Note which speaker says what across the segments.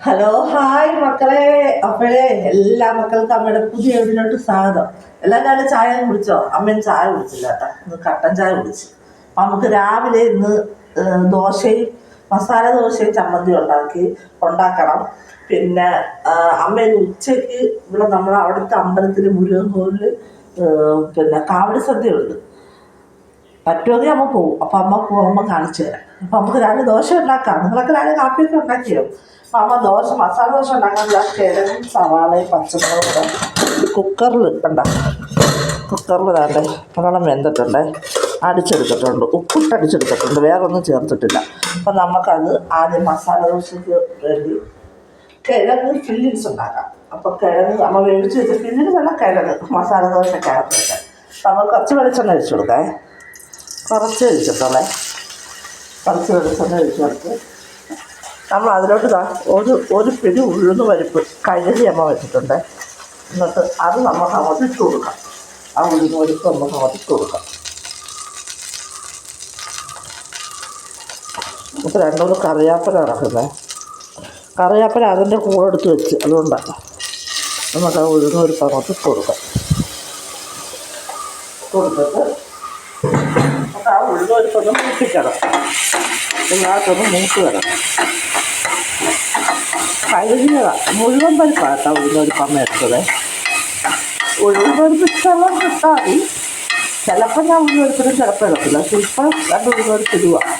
Speaker 1: Hello hi മക്കളെ. അപ്പോഴേ എല്ലാ മക്കൾക്കും അമ്മയുടെ പുതിയ വീടിലോട്ട് സ്വാഗതം. എല്ലാവരും ചായ കുടിച്ചോ? അമ്മയും ചായ കുടിച്ചില്ല കേട്ടോ, ഇന്ന് കട്ടൻ ചായ കുടിച്ചു. നമുക്ക് രാവിലെ ഇന്ന് ദോശയും മസാല ദോശയും ചമ്മന്തി ഉണ്ടാക്കണം. പിന്നെ അമ്മ ഇന്ന് ഉച്ചയ്ക്ക് ഇവിടെ നമ്മുടെ അവിടുത്തെ അമ്പലത്തിൽ മുരുകൻ കോവിലിൽ പിന്നെ കാവടി സദ്യ ഉണ്ട്. പറ്റുമെങ്കിൽ അമ്മ പോകും. അപ്പം അമ്മ പോകുമ്പോൾ കാണിച്ചു തരാം. അപ്പം നമുക്ക് രാവിലെ ദോശ ഉണ്ടാക്കാം. നിങ്ങളൊക്കെ രാവിലെ കാപ്പിയൊക്കെ ഉണ്ടാക്കിയോ? അപ്പം അമ്മ മസാല ദോശ ഉണ്ടാക്കാൻ കിഴങ്ങും സവാളയും പച്ചമുളകും കൂടെ കുക്കറിൽ കുക്കറിൽ താണ്ടേ നല്ലോണം വെന്തിട്ടുണ്ട്, അടിച്ചെടുത്തിട്ടുണ്ട്, ഉപ്പിട്ട് അടിച്ചെടുത്തിട്ടുണ്ട്, വേറെ ഒന്നും ചേർത്തിട്ടില്ല. അപ്പം നമുക്കത് ആദ്യം മസാല ദോശയ്ക്ക് വേണ്ടി കിഴങ്ങ് ഫില്ലിങ്സ് ഉണ്ടാക്കാം. അപ്പോൾ കിഴങ്ങ് അമ്മ വേവിച്ച് വെച്ച ഫില്ലിങ്സ് അല്ല, കിഴങ്ങ് മസാല ദോശക്കകത്ത് വെക്കാം. അപ്പം നമുക്ക് കുറച്ച് വെളിച്ചെണ്ണ ഒഴിച്ചു കൊടുക്കാം. കുറച്ച് ഒഴിച്ചിട്ടുള്ളേ, കുറച്ച് വെളിച്ചെണ്ണ ഒഴിച്ചു കൊടുത്ത് നമ്മൾ അതിലോട്ട് ഒരു പിടി ഉഴുന്ന് പരിപ്പ് കഴുകി അമ്മ വെച്ചിട്ടുണ്ട്. എന്നിട്ട് അത് നമുക്ക് അങ്ങോട്ട് ഇട്ട് കൊടുക്കാം. ആ ഉഴുന്ന് പരിപ്പ് നമുക്ക് അങ്ങോട്ട് ഇട്ട് കൊടുക്കാം. നമുക്ക് രണ്ടുമൂന്ന് കറിവേപ്പില ഇറക്കുന്നത്. കറിവേപ്പില അതിൻ്റെ കൂടെ എടുത്ത് വെച്ച്, അതുകൊണ്ടാണ് നമുക്ക് ആ ഉഴുന്ന് പരിപ്പ് അങ്ങോട്ട് ഇട്ട് കൊടുക്കാം. കൊടുത്തിട്ട് ആ ഉഴുന്ന് പരിപ്പൊന്ന് മൂപ്പിക്കണം. എല്ലാത്തൊന്ന് മൂത്ത് വരണം. കഴുകിയതാണ്, മുഴുവൻ പരിപ്പാണ് കേട്ടോ ഉഴുന്ന് പരിപ്പമ്മ എടുത്തത്. ഉഴുന്ന് പരിപ്പ് ഇഷ്ടമുള്ള കിട്ടാൽ മതി. ചിലപ്പോൾ ഞാൻ ഉഴുന്ന് പരിപ്പിനും ചിലപ്പോൾ എടുക്കില്ല. പക്ഷെ ഇപ്പം രണ്ട് ഉഴുന്ന് പരിപ്പ് ഇടുവാണ്.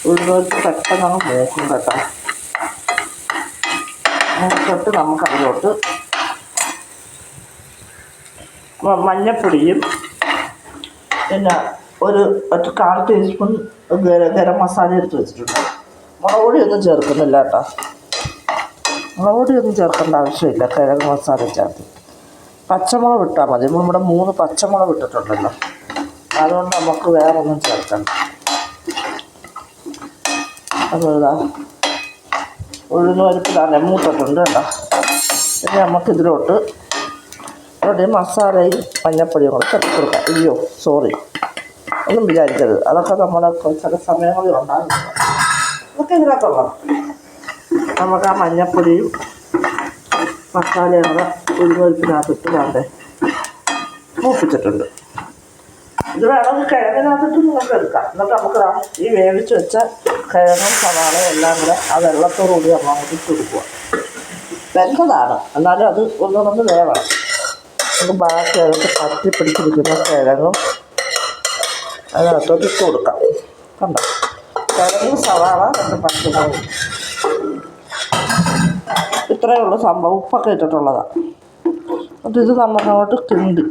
Speaker 1: ഉഴുന്ന് പരിപ്പ് പെട്ടെന്ന് അങ്ങ് മൂക്കും കേട്ടോ. മൂത്തിട്ട് നമുക്കതിലോട്ട് മഞ്ഞപ്പൊടിയും പിന്നെ ഒരു 1/4 ടീസ്പൂൺ ഗരം മസാല എടുത്ത് വെച്ചിട്ടുണ്ട്. മുളക് പൊടിയൊന്നും ചേർക്കുന്നില്ല കേട്ടോ. മുളക് പൊടിയൊന്നും ചേർക്കേണ്ട ആവശ്യമില്ല. കിഴങ്ങ് മസാല ചേർത്ത് പച്ചമുളക് ഇട്ടാൽ മതി. നമ്മുടെ 3 പച്ചമുളക് ഇട്ടിട്ടുണ്ടല്ലോ, അതുകൊണ്ട് നമുക്ക് വേറെ ഒന്നും ചേർക്കണ്ട. അതുപോലെ ഉഴുന്ന് പരിപ്പിലാണ് മൂത്തിട്ടുണ്ട് കേട്ടോ. പിന്നെ നമുക്കിതിലോട്ട് മസാലയും മഞ്ഞപ്പൊടിയും കൂടെ ചേർത്ത് കൊടുക്കാം. അയ്യോ സോറി, ഒന്നും വിചാരിക്കരുത്. അതൊക്കെ നമ്മുടെ ചില സമയങ്ങളിൽ ഉണ്ടാകുന്നത്. അതൊക്കെ ഇതിനകത്തുള്ളതാണ്. നമുക്ക് ആ മഞ്ഞപ്പൊടിയും മസാലയും കൂടെ ഉഴുന്നുപരിപ്പിനകത്തിട്ട് വേണ്ടേ മൂപ്പിച്ചിട്ടുണ്ട്. ഇത് വേണമെങ്കിൽ കിഴങ്ങിനകത്തിട്ട് നിങ്ങൾക്ക് എടുക്കാം. എന്നിട്ട് നമുക്ക് ഈ വേവിച്ച് വെച്ച കിഴങ്ങും സവാളയും എല്ലാം കൂടെ ആ വെള്ളത്തോടുകൂടി നമ്മൾ അങ്ങോട്ട് ഇട്ട് കൊടുക്കുക. വെന്തതാണ്, എന്നാലും അത് ഒന്നുകൊണ്ടൊന്ന് വേവണം. നമുക്ക് ബാക്കി അതിനകത്ത് പറ്റി പിടിച്ചിരിക്കുന്ന കിഴങ്ങും അതിനകത്തോട്ട് ഇട്ട് കൊടുക്കാം. കണ്ടോ, കിഴങ്ങ് സവാള 2 പച്ചമുളകും, ഇത്രയേ ഉള്ളൂ സംഭവം. ഉപ്പൊക്കെ ഇട്ടിട്ടുള്ളതാണ്. എന്നിട്ട് ഇത് നമ്മളങ്ങോട്ട് കിണ്ടി.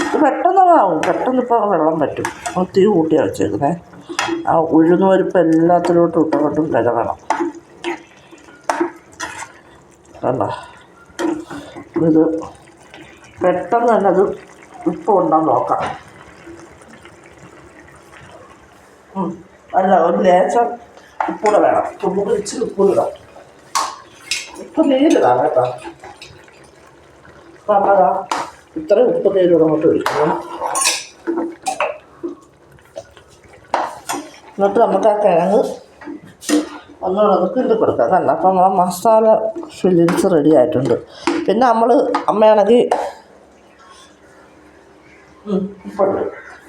Speaker 1: ഇത് പെട്ടെന്നതാവും. പെട്ടെന്നിപ്പോൾ വെള്ളം പറ്റും. തീ കൂട്ടിയാണ് വെച്ചേക്കുന്നത്. ആ ഉഴുന്ന് പരിപ്പ് എല്ലാത്തിലോട്ടും ഇട്ടുകൊണ്ടും വേണം. കണ്ടോ, ഇത് പെട്ടെന്ന് തന്നെ അത് ഉപ്പ് കൊണ്ടാൽ നോക്കാം. അല്ല, ഒരു ലേശം ഉപ്പൂടെ വേണം. നമുക്ക് ഇച്ചിരി ഉപ്പൂടിടാം. ഉപ്പ് നീരിടാം കേട്ടോ. അപ്പം അമ്മതാ ഇത്രയും ഉപ്പ് നീരിവിടെ അങ്ങോട്ട് ഒഴിക്കണം. എന്നിട്ട് നമുക്ക് ആ കിഴങ്ങ് ഒന്നുകൂടെ കിണ്ടി കൊടുക്കാം. കണ്ട, അപ്പം നമ്മളെ മസാല ഫില്ലിങ്സ് റെഡി ആയിട്ടുണ്ട്. പിന്നെ നമ്മൾ അമ്മയാണെങ്കിൽ ഉപ്പുണ്ട്.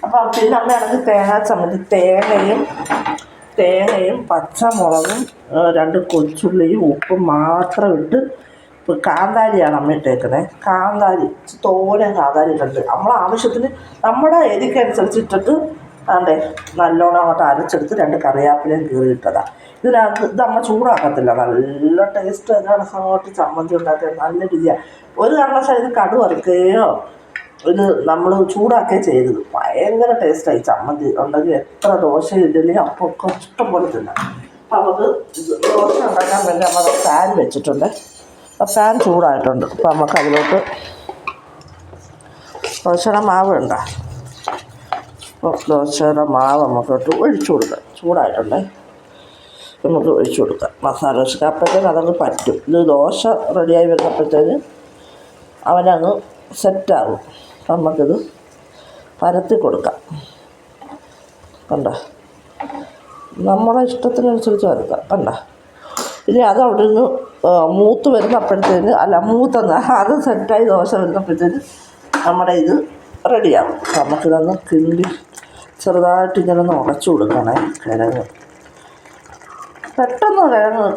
Speaker 1: അപ്പം പിന്നെ അമ്മയാണെങ്കിൽ തേങ്ങാ ചമ്മന്തി, തേങ്ങയും പച്ചമുളകും 2 കൊച്ചുള്ളിയും ഉപ്പും മാത്രം ഇട്ട്. ഇപ്പോൾ കാന്താരിയാണ് അമ്മ ഇട്ടേക്കുന്നത്. കാന്താരി തോനെ കാന്താരി ഇട്ടുണ്ട്. നമ്മളെ ആവശ്യത്തിന് നമ്മുടെ എരിക്കനുസരിച്ച് ഇട്ടിട്ട് ആണ്ടേ നല്ലോണം അങ്ങോട്ട് അരച്ചെടുത്ത് 2 കറിവേപ്പിലയും കീറിയിട്ടതാണ്. ഇതിനകത്ത് ഇത് അമ്മ ചൂടാക്കത്തില്ല. നല്ല ടേസ്റ്റ് അതിനാണ് അങ്ങോട്ട് ചമ്മന്തി ഉണ്ടാക്കിയത്. നല്ല രുചിയാണ്. ഒരു കാരണവശാലും ഇത് കടു വറുക്കുകയോ ഇത് നമ്മൾ ചൂടാക്കുകയോ ചെയ്തത്. ഭയങ്കര ടേസ്റ്റായി. ചമ്മന്തി ഉണ്ടെങ്കിൽ എത്ര ദോശ ഇഡ്ഡലി അപ്പം ഒക്കെ ഇഷ്ടംപോലെ തിന്നാം. അപ്പം നമുക്ക് ദോശ ഉണ്ടാക്കാൻ വേണ്ടി നമ്മൾ പാൻ വെച്ചിട്ടുണ്ട്. ആ പാൻ ചൂടായിട്ടുണ്ട്. അപ്പം നമുക്ക് അതിലോട്ട് ദോശയുടെ മാവ് ഉണ്ടോ, അപ്പോൾ ദോശയുടെ മാവ് നമുക്കിട്ട് ഒഴിച്ചു കൊടുക്കാം. ചൂടായിട്ടുണ്ട്, നമുക്ക് ഒഴിച്ചു കൊടുക്കാം മസാല ദോശ. അപ്പോഴത്തേന് അതങ്ങ് പറ്റും. ഇത് ദോശ റെഡിയായി വരുന്നപ്പോഴത്തേന് അവനങ്ങ് സെറ്റാകും. നമുക്കിത് പരത്തി കൊടുക്കാം. കണ്ടോ, നമ്മളെ ഇഷ്ടത്തിനനുസരിച്ച് വറുക്കാം. കണ്ട ഇനി അത് അവിടെ നിന്ന് മൂത്ത് വരുന്നപ്പോഴത്തേന് മൂത്തെന്ന് അത് സെറ്റായി ദോശ വരുന്നപ്പോഴത്തേന് നമ്മുടെ ഇത് റെഡിയാകും. നമുക്കിതൊന്ന് കിണ്ടി ചെറുതായിട്ട് ഇങ്ങനെ ഒന്ന് ഉടച്ചു കൊടുക്കണേ. പെട്ടെന്ന്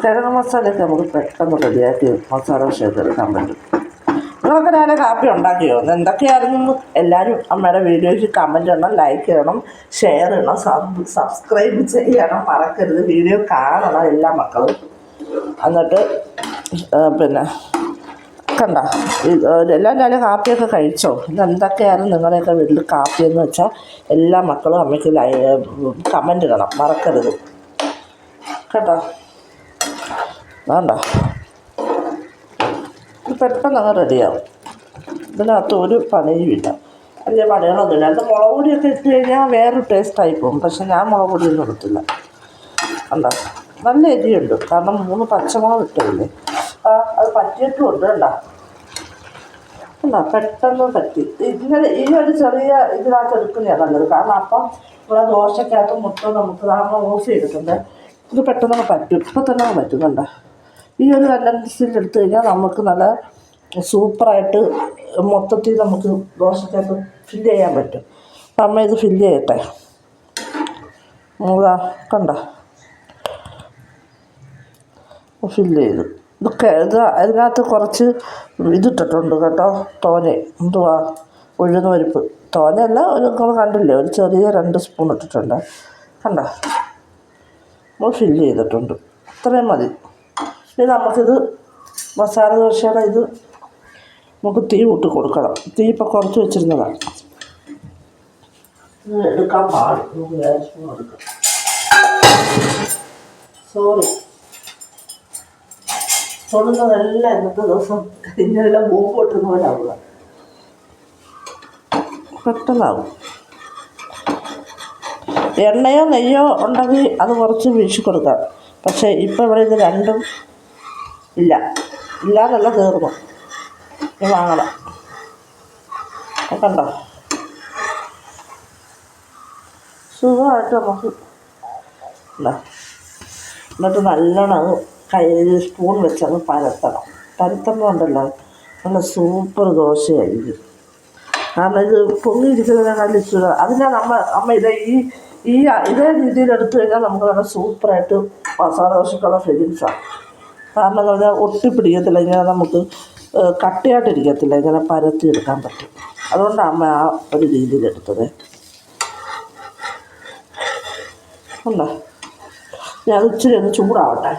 Speaker 1: കിഴങ്ങ് മസാലയൊക്കെ നമുക്ക് പെട്ടെന്ന് റെഡിയാക്കി മസാല ദോശയൊക്കെ എടുക്കാൻ പറ്റും. നിങ്ങളൊക്കെ രാവിലെ കാപ്പി ഉണ്ടാക്കിയോ? എന്തൊക്കെയായിരുന്നു? എല്ലാവരും അമ്മയുടെ വീഡിയോയ്ക്ക് കമൻറ്റ് ചെയ്യണം, ലൈക്ക് ചെയ്യണം, ഷെയർ ചെയ്യണം, സബ്സ്ക്രൈബ് ചെയ്യണം, മറക്കരുത്. വീഡിയോ കാണണം എല്ലാ മക്കളും. എന്നിട്ട് പിന്നെ കണ്ട എല്ലാവരും രാവിലെ കാപ്പിയൊക്കെ കഴിച്ചോ? എന്തൊക്കെയായിരുന്നു നിങ്ങളുടെയൊക്കെ വീട്ടിൽ കാപ്പിയെന്ന് വെച്ചാൽ എല്ലാ മക്കളും അമ്മയ്ക്ക് കമൻറ്റ് ചെയ്യണം, മറക്കരുത് കേട്ടോ. വേണ്ട പെട്ടെന്ന് അങ്ങ് റെഡിയാവും. ഇതിനകത്ത് ഒരു പണിയുമില്ല, വലിയ പണികളൊന്നുമില്ല. അത് മുളക് പൊടിയൊക്കെ ഇട്ട് കഴിഞ്ഞാൽ വേറൊരു ടേസ്റ്റായി പോകും. പക്ഷെ ഞാൻ മുളക് പൊടിയൊന്നും ഇടത്തില്ല. കണ്ടോ നല്ല എരിയുണ്ട്, കാരണം 3 പച്ചമുളക് ഇട്ടില്ലേ. അത് പറ്റിയിട്ടുമുണ്ട്. കണ്ടോ പെട്ടെന്ന് പറ്റി. ഇങ്ങനെ ഈ ഒരു ചെറിയ ഇതിനകത്ത് എടുക്കുന്നതാണ് നല്ലത്. കാരണം അപ്പം ഇവിടെ ദോശക്കകത്ത് മൊത്തം നമുക്ക് നമ്മൾ ഓഫ് ചെയ്തിട്ടുണ്ട്. ഇത് പെട്ടെന്ന് പറ്റും. ഇപ്പം തന്നെ പറ്റുന്നുണ്ട്. ഈ ഒരു കണ്ടൻസിലെടുത്ത് കഴിഞ്ഞാൽ നമുക്ക് നല്ല സൂപ്പറായിട്ട് മൊത്തത്തിൽ നമുക്ക് ദോശക്കകത്ത് ഫില്ല് ചെയ്യാൻ പറ്റും. അപ്പം അമ്മ ഇത് ഫില്ല് ചെയ്യട്ടെ. കണ്ട ഫില്ല് ചെയ്തു. അതിനകത്ത് കുറച്ച് ഇതിട്ടിട്ടുണ്ട് കേട്ടോ. തോനെ ഉഴുന്ന് പരിപ്പ്. തോനെയല്ല, നിങ്ങൾ കണ്ടില്ലേ, ഒരു ചെറിയ 2 സ്പൂൺ ഇട്ടിട്ടുണ്ട്. കണ്ട നമ്മൾ ഫില്ല് ചെയ്തിട്ടുണ്ട്. ഇത്രയും മതി. ഇനി നമുക്കിത് മസാല ദോശയുടെ ഇത് നമുക്ക് തീ കൂട്ടി കൊടുക്കണം. തീ ഇപ്പോൾ കുറച്ച് വെച്ചിരുന്നതാണ്. ഇത് എടുക്കാൻ പാടും. നമുക്ക് വേറെ സ്പൂൺ എടുക്കാം. സോറി, തൊടുന്നതെല്ലാം ഇന്നത്തെ ദിവസം ഇന്നെല്ലാം ബോംബ് പൊട്ടുന്ന പോലെ ആവുക. പെട്ടെന്നാവും. എണ്ണയോ നെയ്യോ ഉണ്ടെങ്കിൽ അത് കുറച്ച് വീഴ്ച കൊടുക്കാം. പക്ഷേ ഇപ്പോൾ ഇവിടെ ഇത് രണ്ടും ഇല്ലാന്നല്ല, തീർന്നു. ഇത് വാങ്ങണം. കണ്ടോ സുഖമായിട്ട് നമുക്ക് എന്നിട്ട് നല്ലോണം കയ്യിൽ സ്പൂൺ വെച്ചങ്ങ് പരത്തുമ്പോൾ ഉണ്ടല്ലോ നല്ല സൂപ്പർ ദോശയായിരിക്കും. കാരണം ഇത് പൊങ്ങിയിരിക്കുന്നതിനേക്കാളും ഇഷ്ടം. അതിനാണ് അമ്മ ഇതേ രീതിയിൽ എടുത്തു കഴിഞ്ഞാൽ നമുക്ക് നല്ല സൂപ്പറായിട്ട് മസാല ദോശക്കുള്ള ഫില്ലിങ്സാണ്. കാരണം എന്ന് പറഞ്ഞാൽ ഒട്ടിപ്പിടിക്കത്തില്ല, ഇങ്ങനെ നമുക്ക് കട്ടിയായിട്ടിരിക്കത്തില്ല, ഇങ്ങനെ പരത്തി എടുക്കാൻ പറ്റും. അതുകൊണ്ടാണ് അമ്മ ആ ഒരു രീതിയിലെടുത്തത്. ഉണ്ടോ ഞാൻ ഇച്ചിരി ഒന്ന് ചൂടാവട്ടെ.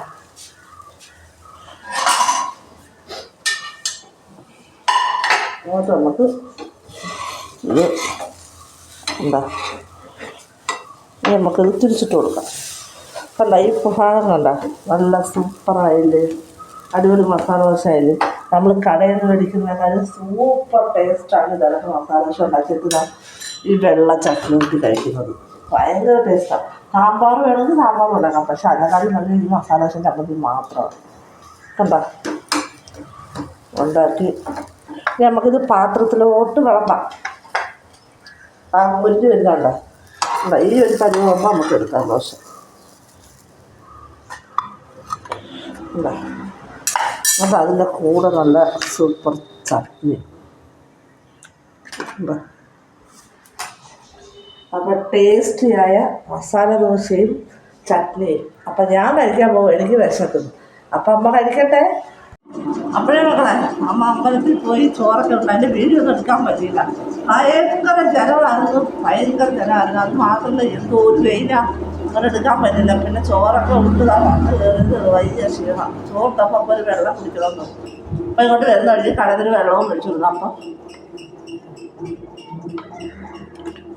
Speaker 1: അങ്ങോട്ട് നമുക്ക് ഇത് നമുക്കിത് തിരിച്ചിട്ട് കൊടുക്കാം. കണ്ട ഈ ഭാഗം കണ്ട നല്ല സൂപ്പറായില്ലേ, അടിപൊളി മസാല ദോശ ആയില്ലേ. നമ്മൾ കടയിൽ നിന്ന് മേടിക്കുന്നതിനേക്കാളും സൂപ്പർ ടേസ്റ്റാണ് ഇതൊക്കെ മസാല ദോശ ഉണ്ടാക്കിയിട്ട് ഈ വെള്ള ചട്നി ഊട്ടി കഴിക്കുന്നത്. ഭയങ്കര ടേസ്റ്റാണ്. സാമ്പാർ വേണമെങ്കിൽ സാമ്പാർ ഉണ്ടാക്കാം, പക്ഷെ അതിനേക്കാളും നല്ല ഈ മസാല ദോശ ചമ്മന്തി മാത്രമാണ്. കണ്ടോ ഉണ്ടാക്കി നമുക്കിത് പാത്രത്തിലോട്ട് വിളമ്പാം. ഒരു വരുന്നുണ്ടോ ഈ ഒരു പരിവാകുമ്പോൾ നമുക്ക് എടുക്കാം ദോശ. അപ്പം അതിൻ്റെ കൂടെ നല്ല സൂപ്പർ ചട്നി. അപ്പം ടേസ്റ്റിയായ മസാല ദോശയും ചട്നിയും. അപ്പം ഞാൻ കഴിക്കാൻ പോകും, എനിക്ക് വിശക്കുന്നു. അപ്പം അമ്മ കഴിക്കട്ടെ. അപ്പോഴേ മക്കളെ അമ്മ അമ്പലത്തിൽ പോയി ചോറൊക്കെ ഉണ്ട്. അതിൻ്റെ വീഡിയോ ഒന്നും എടുക്കാൻ പറ്റിയില്ല. ഭയങ്കര ജനമായിരുന്നു, അത് മാത്രമല്ല എന്തോ ഒരു വെയിലാണ്, അങ്ങനെ എടുക്കാൻ പറ്റില്ല. പിന്നെ ചോറൊക്കെ ഉണ്ടതാണ് വന്ന് കയറിയത് വലിയ ക്ഷീണം. ചോറിട്ടപ്പോൾ അപ്പോൾ ഒരു വെള്ളം കുടിക്കണമെന്ന്. അപ്പം ഇങ്ങോട്ട് വരുന്ന വഴി കടലിൽ വെള്ളവും മേടിച്ചിരുന്നു.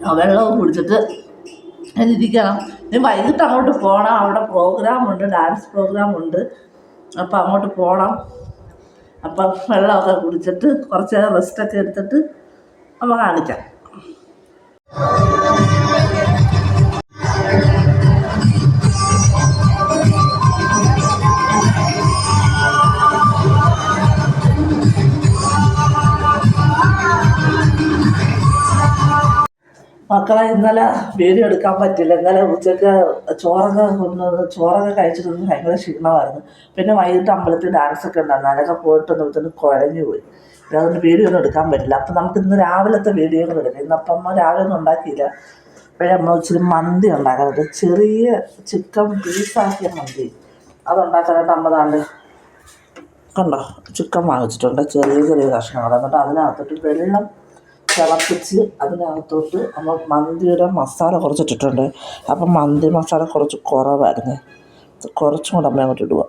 Speaker 1: അപ്പം വെള്ളവും കുടിച്ചിട്ട് ഇരിക്കണം. ഇനി വൈകിട്ട് അങ്ങോട്ട് പോകണം. അവിടെ പ്രോഗ്രാമുണ്ട്, ഡാൻസ് പ്രോഗ്രാമുണ്ട്. അപ്പം അങ്ങോട്ട് പോകണം. അപ്പം വെള്ളമൊക്കെ കുടിച്ചിട്ട് കുറച്ച് നേരം റെസ്റ്റൊക്കെ എടുത്തിട്ട് നമ്മൾ കാണിക്കാം. മക്കളെ ഇന്നലെ വീഡിയോ എടുക്കാൻ പറ്റില്ല. ഇന്നലെ ഉച്ചയ്ക്ക് ചോറൊക്കെ കഴിച്ചിട്ട് ഭയങ്കര ക്ഷീണമായിരുന്നു. പിന്നെ വൈകിട്ട് അമ്പലത്തിൽ ഡാൻസൊക്കെ ഉണ്ടായിരുന്നു. അതൊക്കെ പോയിട്ടൊന്നും കുഴഞ്ഞു പോയി. അതുകൊണ്ട് വീഡിയോ ഒന്നും എടുക്കാൻ പറ്റില്ല. അപ്പം നമുക്ക് ഇന്ന് രാവിലത്തെ വീഡിയോ കൂടെ എടുക്കാം. ഇന്നപ്പം രാവിലെ ഒന്നും ഉണ്ടാക്കിയില്ല. അപ്പോഴേ നമ്മൾ ഇച്ചിരി മന്തി ഉണ്ടാക്കാറുണ്ട്. ചെറിയ ചിക്കൻ പീസാക്കിയ മന്തി അതുണ്ടാക്കാനായിട്ട് അമ്മതാണ്ട് കണ്ടോ ചിക്കൻ വാങ്ങിച്ചിട്ടുണ്ട്. ചെറിയ ചെറിയ കഷ്ണങ്ങൾ. എന്നിട്ട് അതിനകത്തോട്ട് വെള്ളം തിളപ്പിച്ച് അതിനകത്തോട്ട് നമ്മൾ മന്തിയുടെ മസാല കുറച്ചിട്ടിട്ടുണ്ട്. അപ്പം മന്തി മസാല കുറച്ച് കുറവായിരുന്നു. കുറച്ചും കൂടെ അമ്മ അങ്ങോട്ട് ഇടുക.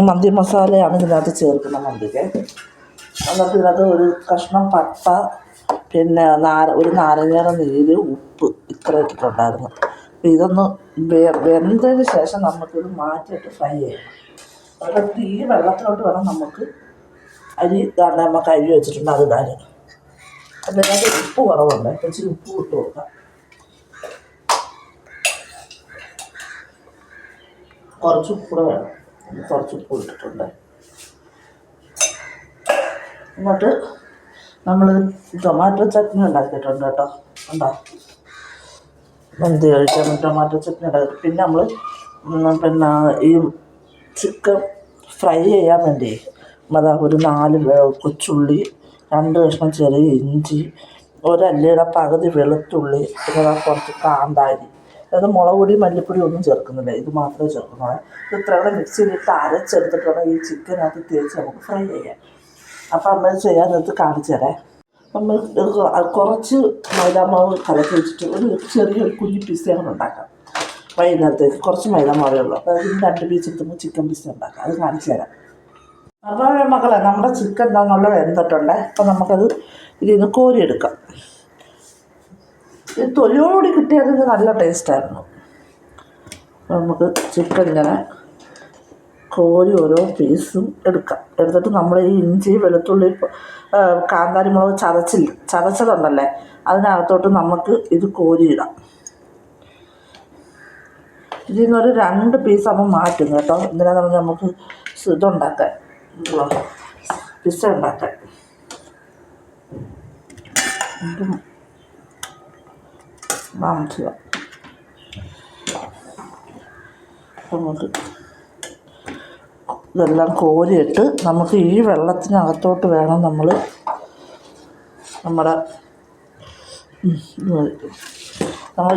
Speaker 1: മന്തി മസാലയാണ് ഇതിനകത്ത് ചേർക്കുന്ന മന്തിക്ക്. എന്നിട്ട് ഇതിനകത്ത് ഒരു കഷ്ണം പട്ട, പിന്നെ ഒരു നാരങ്ങയുടെ നീര്, ഉപ്പ് ഇത്ര ഇട്ടിട്ടുണ്ടായിരുന്നു. അപ്പം ഇതൊന്ന് വെന്തതിന് ശേഷം നമുക്കിത് മാറ്റിയിട്ട് ഫ്രൈ ചെയ്യണം. എന്നിട്ട് ഈ വെള്ളത്തിലോട്ട് വേണം നമുക്ക് അരി നമുക്ക് അരി വെച്ചിട്ടുണ്ട് അത് ഇടാൻ. അപ്പം ഇതിനകത്ത് ഉപ്പ് കുറവുണ്ട്. ഇച്ചിരി ഉപ്പ് ഇട്ട് കൊടുക്കാം. കുറച്ച് ഉപ്പ് കൂടെ വേണം. കുറച്ച് ഉപ്പ് ഇട്ടിട്ടുണ്ട്. എന്നിട്ട് നമ്മൾ ടൊമാറ്റോ ചട്നി ഉണ്ടാക്കിയിട്ടുണ്ട് കേട്ടോ. ഉണ്ടോ മന്തി കഴിക്കാൻ ടൊമാറ്റോ ചട്നി ഉണ്ടാക്കി. പിന്നെ നമ്മൾ ഈ ചിക്കൻ ഫ്രൈ ചെയ്യാൻ വേണ്ടി ഒരു 4 കൊച്ചുള്ളി, 2 കഷ്ണം ചെറിയ ഇഞ്ചി, ഒരല്ലയുടെ പകുതി വെളുത്തുള്ളി, പിന്നെ കുറച്ച് കാന്താരി. അതായത് മുളക് പൊടി മല്ലിപ്പൊടി ഒന്നും ചേർക്കുന്നില്ല. ഇത് മാത്രമേ ചേർക്കുന്നുള്ളൂ. ഇത് ഇത്ര കൂടെ മിക്സിയിലിട്ട് അരച്ചെടുത്തിട്ട് വേണം ഈ ചിക്കനകത്ത് തേച്ച് നമുക്ക് ഫ്രൈ ചെയ്യാം. അപ്പം അമ്മ ചെയ്യാൻ നേരത്ത് കാണിച്ചു തരാം. നമ്മൾ കുറച്ച് മൈദാമാവ് കലക്കി വെച്ചിട്ട് ചെറിയൊരു കുഞ്ഞു പിസ്സ കൂടെ ഉണ്ടാക്കാം. വൈകുന്നേരത്തേക്ക് കുറച്ച് മൈദാമാവേ ഉള്ളൂ. അപ്പോൾ അതിന് 2 പീസ് എടുത്തുമ്പോൾ ചിക്കൻ പിസ്സ ഉണ്ടാക്കാം. അത് കാണിച്ചു തരാം. അപ്പോൾ മക്കളെ നമ്മുടെ ചിക്കൻ എന്താണെന്നുള്ളത് വെന്തിട്ടുണ്ട്. അപ്പം നമുക്കത് ഇതിൽ നിന്ന് കോരിയെടുക്കാം. ഇത് തൊലിയോടുകൂടി കിട്ടിയതിന് നല്ല ടേസ്റ്റായിരുന്നു. നമുക്ക് ചിക്കൻ ഇങ്ങനെ കോരി ഓരോ പീസും എടുക്കാം. എടുത്തിട്ട് നമ്മൾ ഈ ഇഞ്ചി, വെളുത്തുള്ളി, കാന്താരി മുളക് ചതച്ചതുണ്ടല്ലേ അതിനകത്തോട്ട് നമുക്ക് ഇത് കോരിയിടാം. ഇതിൽ നിന്നൊരു 2 പീസ് ആകുമ്പോൾ മാറ്റും കേട്ടോ. എന്തിനാന്ന് പറഞ്ഞാൽ നമുക്ക് ഇതുണ്ടാക്കാൻ പിസ്സ ഉണ്ടാക്കാൻ. വാങ്ങിക്കുക. നമുക്ക് ഇതെല്ലാം കോരിയിട്ട് നമുക്ക് ഈ വെള്ളത്തിനകത്തോട്ട് വേണം നമ്മൾ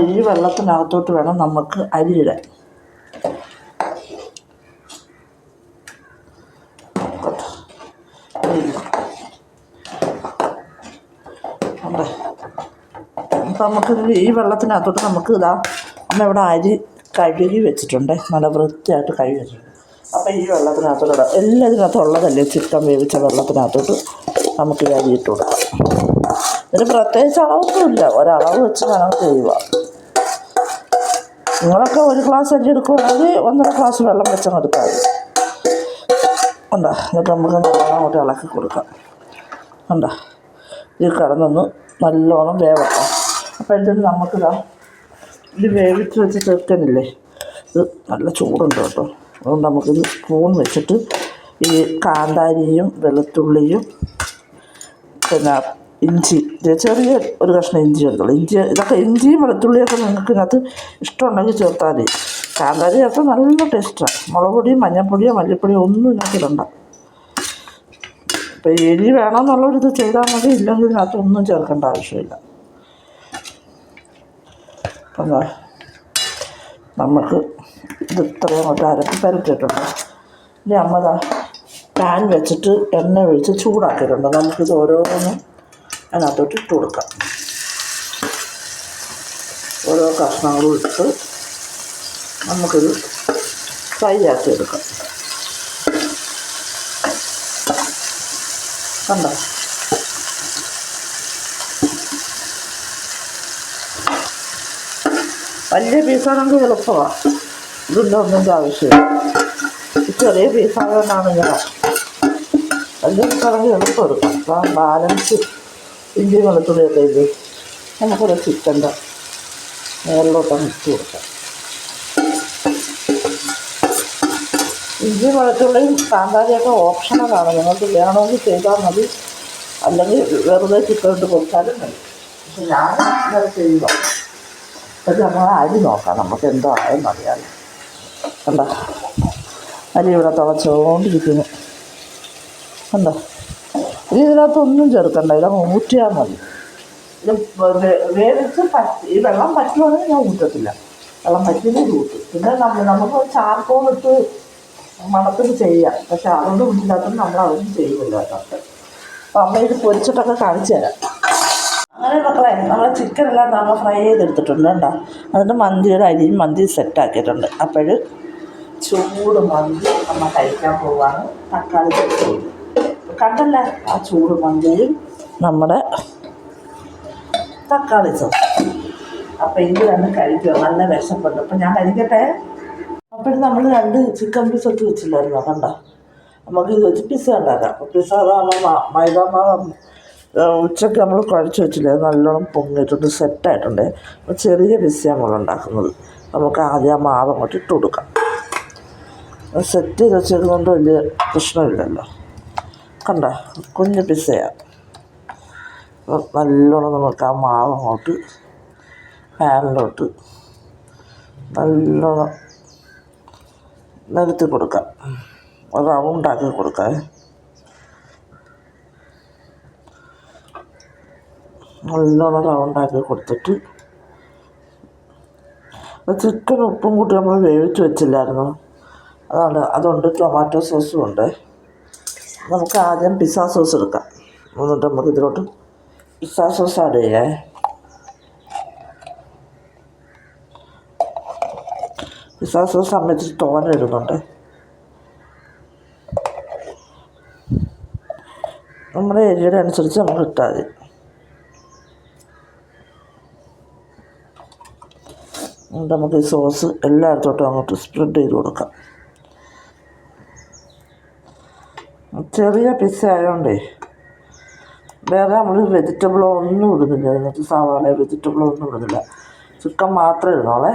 Speaker 1: ഈ വെള്ളത്തിനകത്തോട്ട് വേണം നമുക്ക് അരിയിടാൻ. അപ്പം നമുക്ക് ഈ വെള്ളത്തിനകത്തോട്ട് നമുക്ക് അമ്മ ഇവിടെ അരി കഴുകി വെച്ചിട്ടുണ്ട്. നല്ല വൃത്തിയായിട്ട് കഴുകി വെച്ചിട്ടുണ്ട്. അപ്പം ഈ വെള്ളത്തിനകത്തോട്ട് ഇടാം. എല്ലാം ഇതിനകത്ത് ഉള്ളതല്ലേ ചിക്കൻ വേവിച്ച വെള്ളത്തിനകത്തോട്ട് നമുക്ക് ഈ അരി ഇട്ട് കൊടുക്കാം. ഇതിന് പ്രത്യേകിച്ച് അളവൊന്നുമില്ല. ഒരളവ് വെച്ച് വേണം ചെയ്യുക. നിങ്ങളൊക്കെ 1 ഗ്ലാസ് അരി എടുക്കുകയാണെങ്കിൽ 1.5 ഗ്ലാസ് വെള്ളം വെച്ചങ്ങ് എടുത്താൽ മതി. ഉണ്ടോ? എന്നിട്ട് നമുക്ക് നല്ലോണം അങ്ങോട്ട് ഇളക്കി കൊടുക്കാം. ഉണ്ടോ? ഇത് കിടന്നൊന്ന് നല്ലോണം വേവക്കാം. അപ്പോഴത്തേന് ഇത് വേവിച്ച് വെച്ച് ചേർക്കാനില്ലേ, ഇത് നല്ല ചൂടുണ്ട് കേട്ടോ. അതുകൊണ്ട് നമുക്കിത് സ്പൂൺ വെച്ചിട്ട് ഈ കാന്താരിയും വെളുത്തുള്ളിയും പിന്നെ ഇഞ്ചി, ചെറിയ ഒരു കഷ്ണം ഇഞ്ചി എടുത്തോളൂ. ഇഞ്ചിയും വെളുത്തുള്ളിയൊക്കെ നിങ്ങൾക്ക് ഇതിനകത്ത് ഇഷ്ടമുണ്ടെങ്കിൽ ചേർത്താൽ മതി. കാന്താരി ചേർത്താൽ നല്ല ടേസ്റ്റാണ്. മുളക് പൊടിയും മഞ്ഞൾപ്പൊടിയോ മല്ലിപ്പൊടിയോ ഒന്നും ഇതിനകത്തിടണ്ട. ഇപ്പോൾ എരി വേണമെന്നുള്ളൊരിത് ചെയ്താൽ മതി. ഇല്ലെങ്കിൽ ഇതിനകത്തൊന്നും ചേർക്കേണ്ട ആവശ്യമില്ല. അപ്പം നമുക്ക് ഇത് ഇത്രയും കൊണ്ട് അരപ്പ് പരത്തിയിട്ടുണ്ട്. ഇനി അമ്മ പാൻ വെച്ചിട്ട് എണ്ണ ഒഴിച്ച് ചൂടാക്കിയിട്ടുണ്ട്. നമുക്കിത് ഓരോന്നും അതിനകത്തോട്ട് ഇട്ട് കൊടുക്കാം. ഓരോ കഷ്ണങ്ങളും ഇട്ട് നമുക്കിത് ഫ്രൈ ആക്കി എടുക്കാം. കണ്ടോ? വലിയ പീസാണെങ്കിൽ എളുപ്പമാണ്. ഇതിൻ്റെ ഒന്നിൻ്റെ ആവശ്യമില്ല. ചെറിയ പീസായതുകൊണ്ടാണ് ഇങ്ങനെ. വലിയ പീസാണെങ്കിൽ എളുപ്പം എടുക്കാം. അപ്പം ബാലൻസ് ഇഞ്ചി വെളുത്തുള്ളിയൊക്കെ ഇത് നമുക്കൊരു ചിക്കൻ്റെ മേളിലോട്ടങ്ങ് ഇട്ട് കൊടുക്കാം. ഇഞ്ചി വെളുത്തുള്ളിയും കാന്താരിയൊക്കെ ഓപ്ഷണലാണ്. നിങ്ങൾക്ക് വേണമെങ്കിൽ ചെയ്താൽ മതി. അല്ലെങ്കിൽ വെറുതെ ചിക്കൻ ഇട്ട് കൊടുത്താലും മതി. പക്ഷെ ഞാൻ ഇതൊക്കെ ചെയ്യുക. പക്ഷെ നമ്മൾ അരി നോക്കാം, നമുക്ക് എന്തോ ആയെന്ന് അറിയാമല്ലോ. കണ്ടോ, അരി ഇവിടെ തിളച്ചുകൊണ്ടിരിക്കുന്നു. കണ്ടോ, ഇനി ഇതിനകത്തൊന്നും ചേർക്കണ്ട, ഇതങ്ങ് ഊറ്റിയാൽ മതി. ഇത് വേവിച്ച് ഈ വെള്ളം പറ്റുവാണെങ്കിൽ ഞാൻ ഊറ്റത്തില്ല, വെള്ളം പറ്റിയത് ഊറ്റും. പിന്നെ നമുക്ക് ചാർക്കോളിട്ട് മണത്തിൽ ചെയ്യാം, പക്ഷെ അതുകൊണ്ട് വീട്ടിനകത്തും നമ്മളതൊന്നും ചെയ്യുന്നില്ല കേട്ടോ. അപ്പോൾ അമ്മ ഇത് പൊരിച്ചിട്ടൊക്കെ കാണിച്ചു തരാം. അങ്ങനെ മക്കളെ, നമ്മളെ ചിക്കനെല്ലാം നമ്മൾ ഫ്രൈ ചെയ്തെടുത്തിട്ടുണ്ട് കേട്ടോ. അതിൻ്റെ മന്തിയുടെ അരിയും മന്തി സെറ്റാക്കിയിട്ടുണ്ട്. അപ്പോൾ ചൂട് മന്തി നമ്മൾ കഴിക്കാൻ പോവാണ്. തക്കാളി ചൂട് കണ്ടല്ലേ, ആ ചൂട് മന്തിയും നമ്മുടെ തക്കാളി സോസ്. അപ്പോൾ ഇത് തന്നെ കഴിക്കുക, നല്ല വിശപ്പുണ്ട്. അപ്പം ഞാൻ കഴിക്കട്ടെ. അപ്പോൾ നമ്മൾ 2 ചിക്കൻ പീസ് ഒക്കെ വെച്ചില്ലായിരുന്നോ, കണ്ടോ. നമുക്ക് ഇത് വെച്ച് പിസ്സ ഉണ്ടാക്കാം. അപ്പോൾ പിസ്സ മൈദാമാവ് ഉച്ചയ്ക്ക് നമ്മൾ കുഴച്ച് വെച്ചില്ലേ, നല്ലോണം പൊങ്ങിയിട്ടുണ്ട്, സെറ്റായിട്ടുണ്ട്. അപ്പോൾ ചെറിയ പിസ്സ നമ്മൾ ഉണ്ടാക്കുന്നത്. നമുക്ക് ആദ്യം ആ മാവ് അങ്ങോട്ട് ഇട്ട് കൊടുക്കാം. സെറ്റ് ചെയ്ത് വെച്ചതുകൊണ്ട് വലിയ പ്രശ്നമില്ലല്ലോ. കണ്ടോ, കുഞ്ഞ് പിസ്സയാണ്. അപ്പോൾ നല്ലോണം നമുക്ക് ആ മാവ് അങ്ങോട്ട് പാനിലോട്ട് നല്ലോണം നിരത്തി കൊടുക്കാം, റൗണ്ടാക്കി കൊടുക്കാം. നല്ലോണം റൗണ്ടാക്കി കൊടുത്തിട്ട് ചിക്കൻ ഉപ്പും കൂട്ടി നമ്മൾ വേവിച്ച് വെച്ചില്ലായിരുന്നു, അതുകൊണ്ട് ടൊമാറ്റോ സോസും ഉണ്ട്. നമുക്ക് ആദ്യം പിസ്സ സോസ് എടുക്കാം. എന്നിട്ട് നമുക്ക് ഇതിലോട്ട് പിസ്സ സോസ് ആഡ് ചെയ്യാം. പിസ്സ സോസ് അമ്മച്ചിട്ട് തോനെ ഇടുന്നുണ്ട്. നമ്മുടെ ഏരിയയുടെ അനുസരിച്ച് നമുക്ക് ഇട്ടാൽ മതി. നമുക്ക് ഈ സോസ് എല്ലായിടത്തോട്ടും അങ്ങോട്ട് സ്പ്രെഡ് ചെയ്ത് കൊടുക്കാം. ചെറിയ പിസ്സ ആയതുകൊണ്ടേ വേറെ നമ്മൾ വെജിറ്റബിളോ ഒന്നും ഇടുന്നില്ല. എന്നിട്ട് സവാള വെജിറ്റബിളോ ഒന്നും ഇടുന്നില്ല, ചിക്കൻ മാത്രമേ ഇടുന്നോളേ.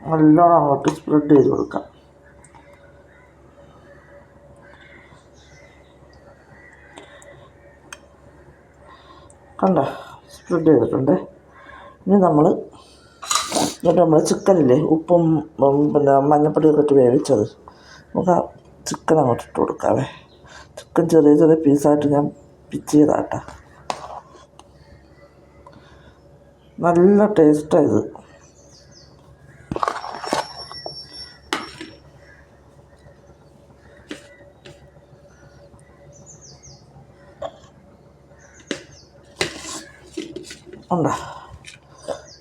Speaker 1: നല്ലോണം അങ്ങോട്ട് സ്പ്രെഡ് ചെയ്ത് കൊടുക്കാം. കണ്ടോ, സ്പ്രെഡ് ചെയ്തിട്ടുണ്ട്. ഇനി നമ്മൾ ചിക്കനില്ലേ, ഉപ്പും പിന്നെ മഞ്ഞപ്പൊടിയൊക്കെ ഇട്ട് വേവിച്ചത്, നമുക്ക് ആ ചിക്കൻ അങ്ങോട്ട് ഇട്ട് കൊടുക്കാവേ. ചിക്കൻ ചെറിയ ചെറിയ പീസായിട്ട് ഞാൻ പിച്ച് ചെയ്താട്ടാ. നല്ല ടേസ്റ്റാണ് ഇത്. ഉണ്ടോ,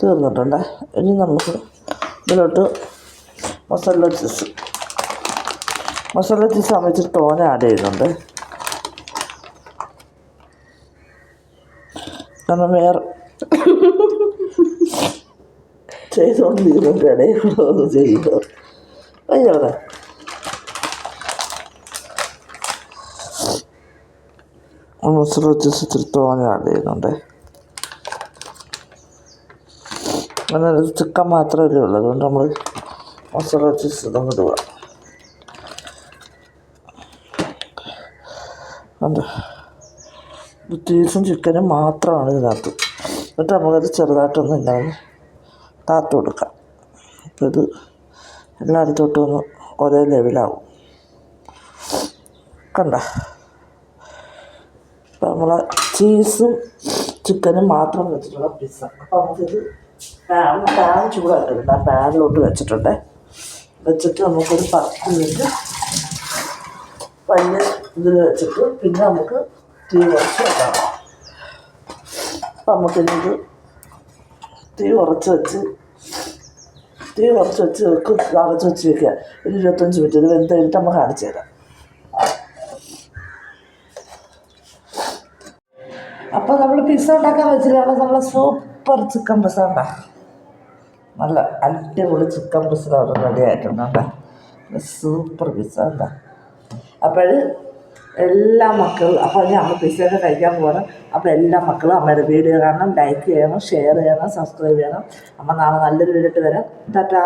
Speaker 1: തീർന്നിട്ടുണ്ട്. ഇനി നമുക്ക് ഇതിലോട്ട് മസാല ചീസ് അമ്മച്ചിട്ട് തോനെ ആഡ് ചെയ്യുന്നുണ്ട്. കാരണം വേറെ ചെയ്തുകൊണ്ടിരുന്നുണ്ട്, ഇടയിൽ കൂടെ ഒന്ന് ചെയ്യുക. അയ്യോടെ മസാല ചീസ് ഇച്ചിരി തോനെ ആഡ് ചെയ്യുന്നുണ്ട്. അങ്ങനെ ചിക്കൻ മാത്രമല്ലേ ഉള്ളൂ, അതുകൊണ്ട് നമ്മൾ മസാല ചീസ് ഇതങ്ങ് ഇടുക. കണ്ടോ, ചീസും ചിക്കനും മാത്രമാണ് ഇതിനകത്ത്. എന്നിട്ട് നമുക്കത് ചെറുതായിട്ടൊന്ന് ഇങ്ങനെ താത്ത് കൊടുക്കാം. അപ്പോൾ ഇത് എല്ലായിടത്തോട്ടും ഒന്ന് ഒരേ ലെവലാവും. കണ്ടോ, അപ്പോൾ നമ്മൾ ചീസും ചിക്കനും മാത്രം വെച്ചിട്ടുള്ള പിസ്സ. അപ്പോൾ നമുക്കിത് പാൻ ചൂടാക്കിയിട്ടുണ്ട്, ആ പാനിലോട്ട് വെച്ചിട്ടുണ്ട്. വെച്ചിട്ട് നമുക്കൊരു 10 മിനിറ്റ് വലിയ ഇതിൽ വെച്ചിട്ട് പിന്നെ നമുക്ക് തീ കുറച്ച് വെക്കാം. അപ്പം നമുക്കിത് തീ കുറച്ച് വെച്ച് അടച്ച് വെച്ച് വയ്ക്കുക. ഒരു 25 മിനിറ്റ്. ഇത് വെന്ത് കഴിഞ്ഞിട്ട് നമ്മൾ കാണിച്ചു തരാം. അപ്പോൾ നമ്മൾ പിസ്സ ഉണ്ടാക്കാൻ വെച്ചില്ല, നമ്മൾ സൂപ്പർ ചിക്കൻ പിസ്സ ഉണ്ടാക്കാം. നല്ല അടിപൊളി ചിക്കൻ പിസ്സ അവിടെ റെഡി ആയിട്ടുണ്ട് കേട്ടോ. സൂപ്പർ പിസ്സ ഉണ്ടാ. അപ്പോൾ എല്ലാ മക്കളും, അപ്പോൾ ഇനി അമ്മ പിസ്സയൊക്കെ കഴിക്കാൻ പോകണം. അപ്പോൾ എല്ലാ മക്കളും അമ്മയുടെ വീഡിയോ കാണണം, ലൈക്ക് ചെയ്യണം, ഷെയർ ചെയ്യണം, സബ്സ്ക്രൈബ് ചെയ്യണം. അമ്മ നാളെ നല്ലൊരു വീഡിയോ ഇട്ട് വരാം. ടാറ്റാ.